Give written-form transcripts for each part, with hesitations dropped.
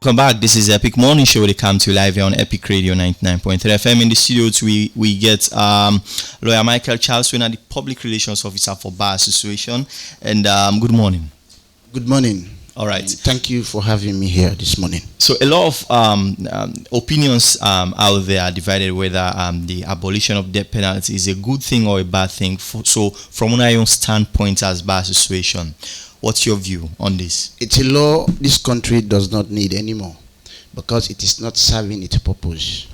Welcome back. This is Epic Morning Show. They come to you live here on Epic Radio 99.3 FM. In the studios, we get Lawyer Michael Charles, the Public Relations Officer for Bar Association. And good morning. Good morning. All right. Thank you for having me here this morning. So a lot of opinions out there are divided whether the abolition of death penalty is a good thing or a bad thing. So from your own standpoint as Bar Association, what's your view on this? It's a law this country does not need anymore because it is not serving its purpose.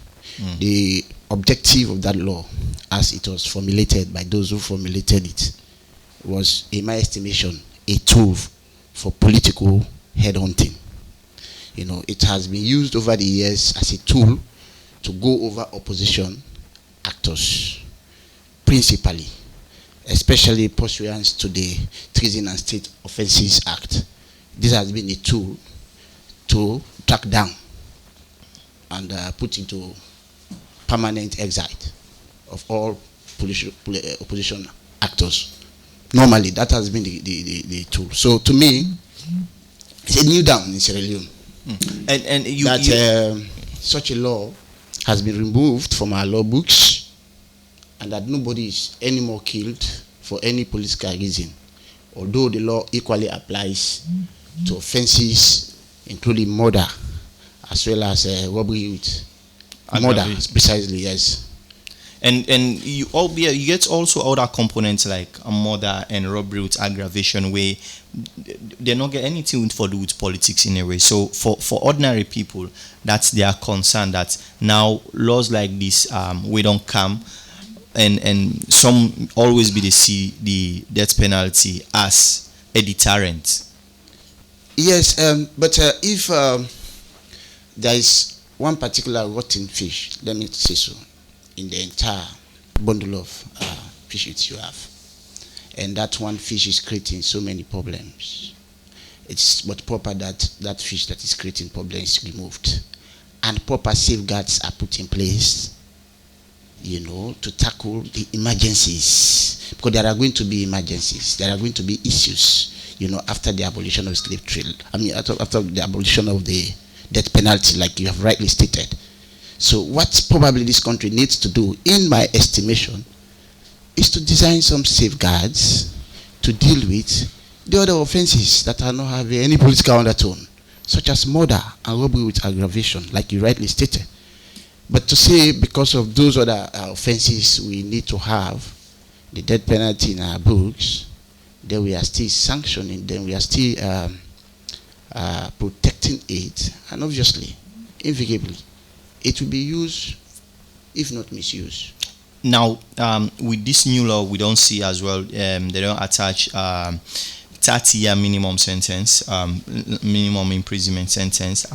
The objective of that law, as it was formulated by those who formulated it, was, in my estimation, a tool for political headhunting. You know, it has been used over the years as a tool to go over opposition actors, principally, especially pursuant to the Treason and State Offences Act. This has been a tool to track down and put into permanent exile of all opposition actors. Normally, that has been the tool. So, to me, it's a new down in Sierra Leone. Such a law has been removed from our law books, and that nobody is anymore killed for any political reason, although the law equally applies to offences including murder as well as robbery with murder, precisely, yes. And you get also other components like murder and robbery with aggravation, where they not get anything to do with politics in a way. So for ordinary people, that's their concern, that now laws like this we don't come, and some always they see the death penalty as a deterrent. Yes, but if there is one particular rotten fish, let me say so, in the entire bundle of fishes you have, and that one fish is creating so many problems, it's but proper that that fish that is creating problems is removed, and proper safeguards are put in place, you know, to tackle the emergencies, because there are going to be emergencies, there are going to be issues, you know, after the abolition of slave trade. I mean, after the abolition of the death penalty, like you have rightly stated. So what probably this country needs to do, in my estimation, is to design some safeguards to deal with the other offenses that are not having any political undertone, such as murder and robbery with aggravation, like you rightly stated. But to say because of those other offenses we need to have the death penalty in our books, then we are still sanctioning, then we are still protecting it, and obviously, invariably, it will be used, if not misused. Now, with this new law, we don't see as well, they don't attach 30-year minimum sentence, minimum imprisonment sentence.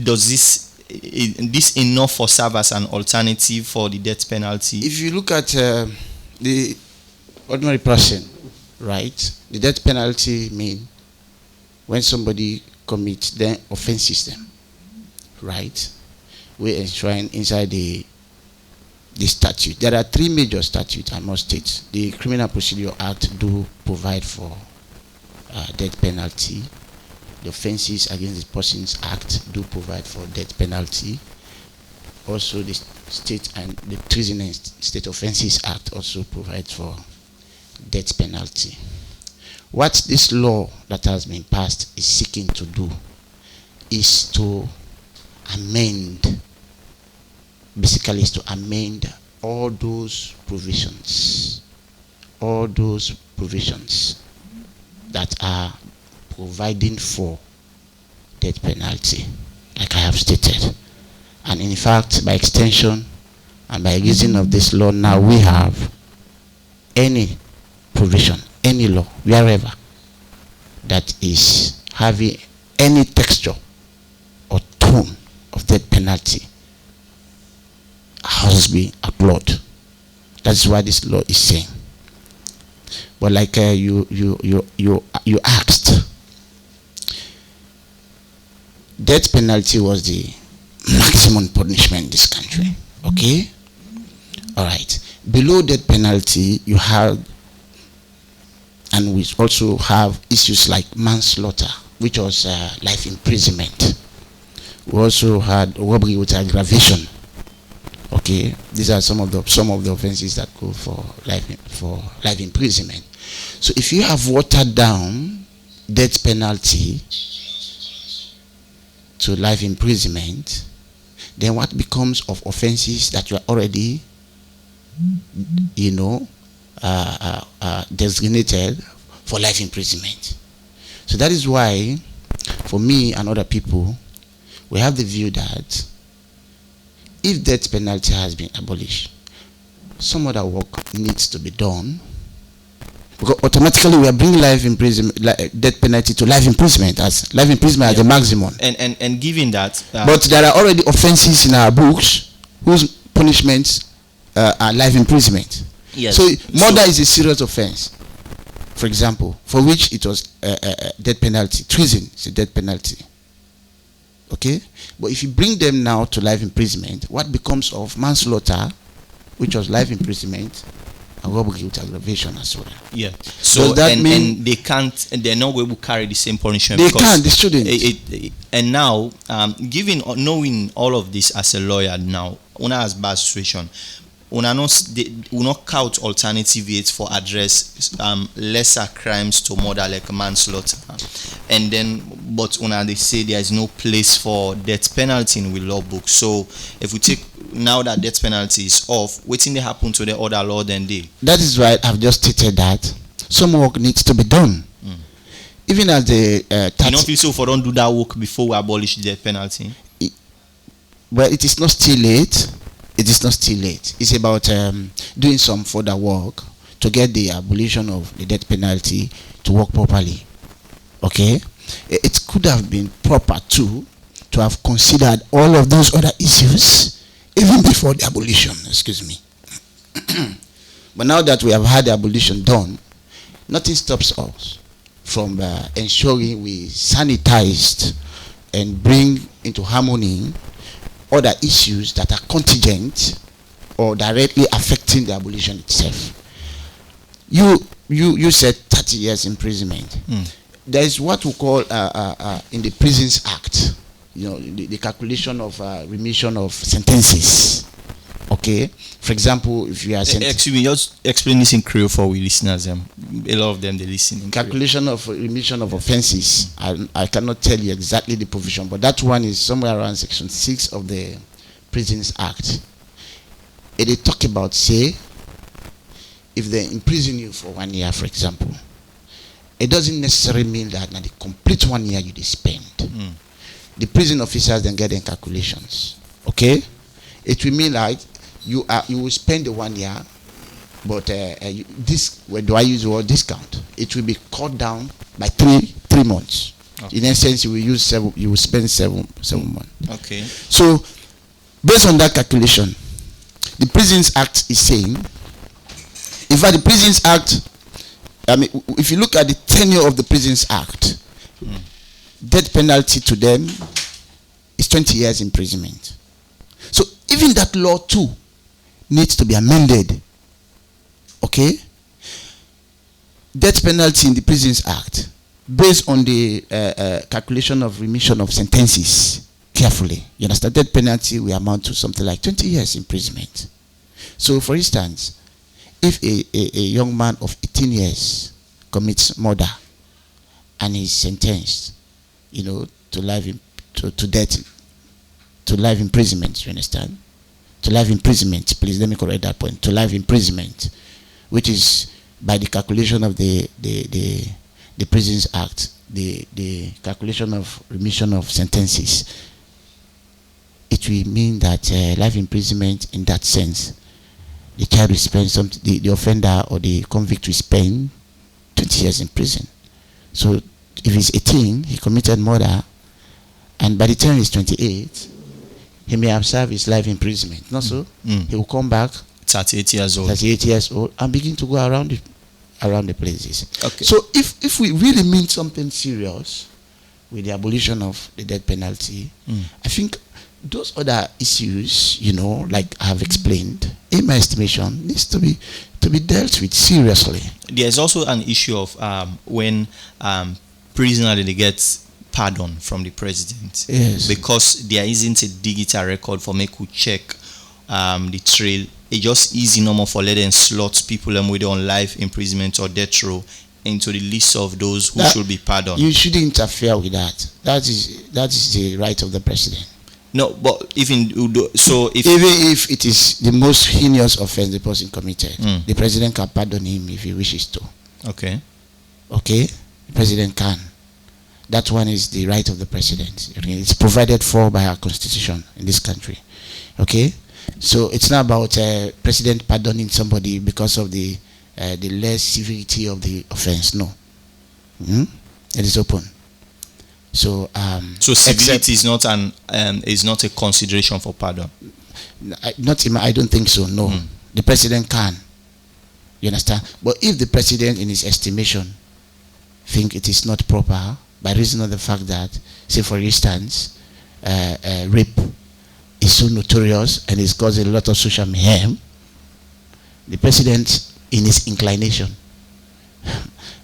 Does this enough for serve as an alternative for the death penalty? If you look at the ordinary person, right, the death penalty mean when somebody commits the offense system, right? We enshrine inside the statute. There are three major statutes, I must state. The Criminal Procedure Act do provide for death penalty. The Offences Against the Persons Act do provide for death penalty. Also, the State and the Treason and State Offences Act also provides for death penalty. What this law that has been passed is seeking to do is to amend, basically is to amend all those provisions that are providing for death penalty, like I have stated. And in fact, by extension and by reason of this law, now we have any provision, any law, wherever, that is having any texture or tone of death penalty has been outlawed. That's what this law is saying. But like you asked, death penalty was the maximum punishment in this country. Okay? All right. Below death penalty, you have, and we also have issues like manslaughter, which was life imprisonment. We also had robbery with aggravation. Okay, these are some of the offenses that go for life imprisonment. So if you have watered down death penalty to life imprisonment, then what becomes of offenses that you are already, designated for life imprisonment? So that is why, for me and other people, we have the view that if death penalty has been abolished, some other work needs to be done, because automatically we are bringing life imprisonment, death penalty to life imprisonment as the maximum. And given that, but there are already offenses in our books whose punishments are life imprisonment. yes. So murder is a serious offense, for example, for which it was death penalty. Treason is a death penalty. Okay, but if you bring them now to life imprisonment, what becomes of manslaughter, which was life imprisonment, and robbery with aggravation as well? Yeah. So that mean they can't, and they're not able to carry the same punishment? They can't. They shouldn't. And now, knowing all of this as a lawyer now, una has bad situation. Una not count alternative ways for address lesser crimes to murder, like manslaughter, and then but una they say there is no place for death penalty in the law book. So if we take now that death penalty is off, what thing they happen to the other law then they? That is why I've just stated that some work needs to be done. Even as the you don't feel so for don't do that work before we abolish the death penalty? Well, it is not still late. It is not still late. It's about doing some further work to get the abolition of the death penalty to work properly. Okay? It could have been proper too to have considered all of those other issues even before the abolition. Excuse me. But now that we have had the abolition done, nothing stops us from ensuring we sanitized and bring into harmony other issues that are contingent or directly affecting the abolition itself. You said 30 years imprisonment. There is what we call in the Prisons Act, the calculation of remission of sentences. Okay, for example, if you are excuse me, just explain this in Creole for we listeners. A lot of them they listen in calculation Creole. of remission of offenses. I cannot tell you exactly the provision, but that one is somewhere around section 6 of the Prisons Act. They talk about, say, if they imprison you for 1 year, for example, it doesn't necessarily mean that now the complete 1 year you spend. The prison officers then get in calculations. Okay, it will mean like you will spend the 1 year, but where do I use the word discount? It will be cut down by three months. Okay. In essence, you will spend seven months. Okay. So, based on that calculation, the Prisons Act is saying, in fact, the Prisons Act, if you look at the tenure of the Prisons Act, death penalty to them is 20 years imprisonment. So even that law too needs to be amended. Okay? Death penalty in the Prisons Act, based on the calculation of remission of sentences, carefully. You understand? Death penalty will amount to something like 20 years imprisonment. So for instance, if a young man of 18 years commits murder and is sentenced, to life to death, to life imprisonment, you understand? To life imprisonment, please let me correct that point. To life imprisonment, which is by the calculation of the Prisons Act, the calculation of remission of sentences, it will mean that life imprisonment in that sense, the child will spend the offender or the convict will spend 20 years in prison. So if he's 18, he committed murder, and by the time he's 28, he may have served his life imprisonment. Not so? He will come back 38 years old. 38 years old and begin to go around the places. Okay. So if we really mean something serious with the abolition of the death penalty, I think those other issues, like I have explained, in my estimation, needs to be dealt with seriously. There's also an issue of when prisoners they get pardon from the president. Yes. Because there isn't a digital record for me to check the trail. It's just easy normal for letting slot people with on life imprisonment or death row into the list of those who should be pardoned. You shouldn't interfere with that. That is the right of the president. No, but even if it is the most heinous offense the person committed, the president can pardon him if he wishes to. Okay. Okay? The president can. That one is the right of the president. It's provided for by our constitution in this country. Okay? So it's not about president pardoning somebody because of the less severity of the offense. No. It is open. So severity is not a consideration for pardon. I don't think so. No, the president can. You understand? But if the president, in his estimation, think it is not proper by reason of the fact that, say for instance, rape is so notorious and it's causing a lot of social mayhem, the president, in his inclination,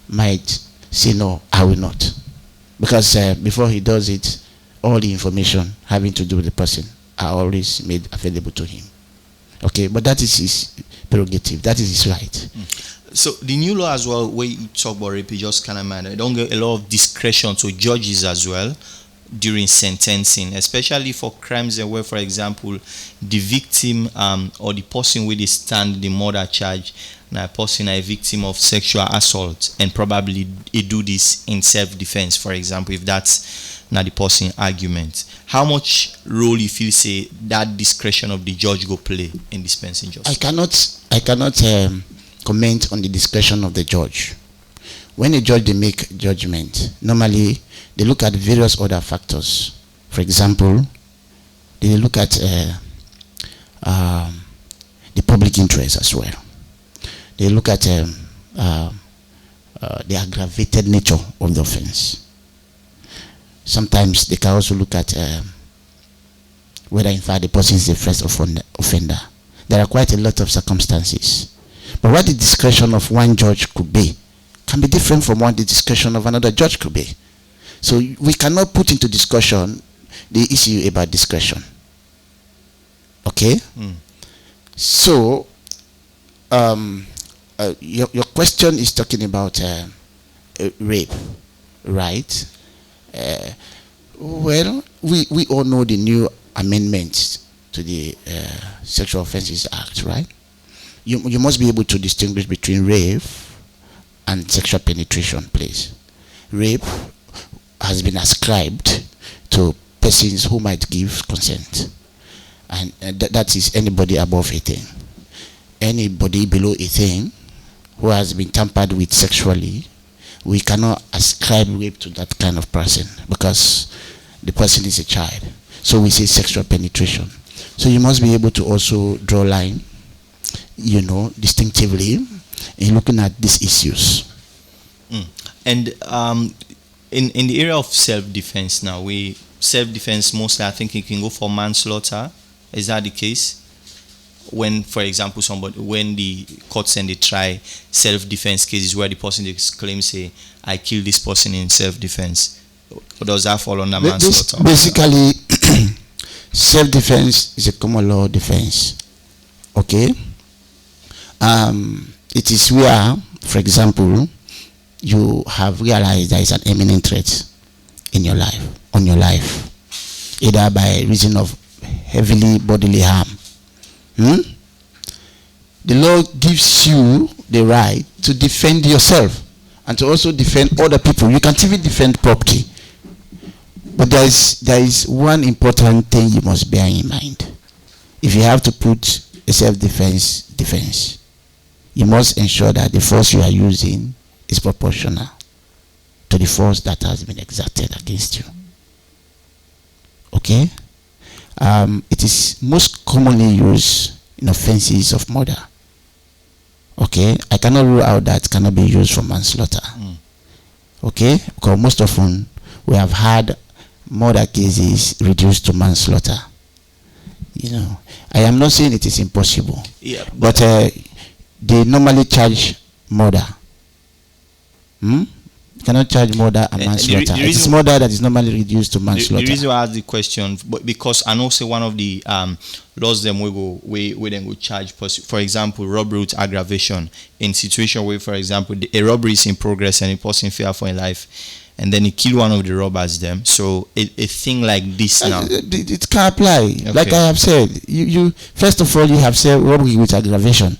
might say no, I will not. Because before he does it, all the information having to do with the person are always made available to him. Okay, but that is his prerogative. That is his right. So the new law as well, where you talk about rape, you just kind of mind. I don't get a lot of discretion to judges as well during sentencing, especially for crimes where, for example, the victim or the person where they stand the murder charge, now a person a victim of sexual assault and probably they do this in self-defense, for example, if that's not the person argument. How much role you feel say that discretion of the judge go play in dispensing justice? I cannot comment on the discretion of the judge. When a judge they make judgment, normally they look at various other factors. For example, they look at the public interest as well. They look at the aggravated nature of the offense. Sometimes they can also look at whether in fact the person is the first offender. There are quite a lot of circumstances. But what the discretion of one judge could be can be different from what the discretion of another judge could be. So we cannot put into discussion the issue about discretion. Okay? So your question is talking about rape, right? Well, we all know the new amendments to the Sexual Offences Act, right? You must be able to distinguish between rape and sexual penetration, please. Rape has been ascribed to persons who might give consent, and that is anybody above 18. Anybody below 18 who has been tampered with sexually, we cannot ascribe rape to that kind of person because the person is a child. So we say sexual penetration. So you must be able to also draw line, distinctively in looking at these issues. And in the area of self-defense now, self-defense mostly I think it can go for manslaughter. Is that the case? When, for example, when the courts and they try self-defense cases where the person claims say, I killed this person in self-defense, or does that fall under manslaughter? Basically, self-defense is a common law defense. Okay? It is where, for example, you have realized there is an imminent threat in your life, on your life, either by reason of heavily bodily harm. The law gives you the right to defend yourself and to also defend other people. You can't even defend property. But there is one important thing you must bear in mind. If you have to put a self-defense, you must ensure that the force you are using is proportional to the force that has been exerted against you. Okay? It is most commonly used in offenses of murder. Okay? I cannot rule out that it cannot be used for manslaughter. Okay? Because most often we have had murder cases reduced to manslaughter. I am not saying it is impossible. Yeah, but they normally charge murder. cannot charge murder and manslaughter. It is murder that is normally reduced to manslaughter. The reason why I asked the question, but because I know say one of the laws them we then go charge, for example, robbery with aggravation in situation where, for example, a robbery is in progress and a person fear for his life, and then he kill one of the robbers them. So a thing like this now, it can apply. Okay. Like I have said, you first of all you have said robbery with aggravation.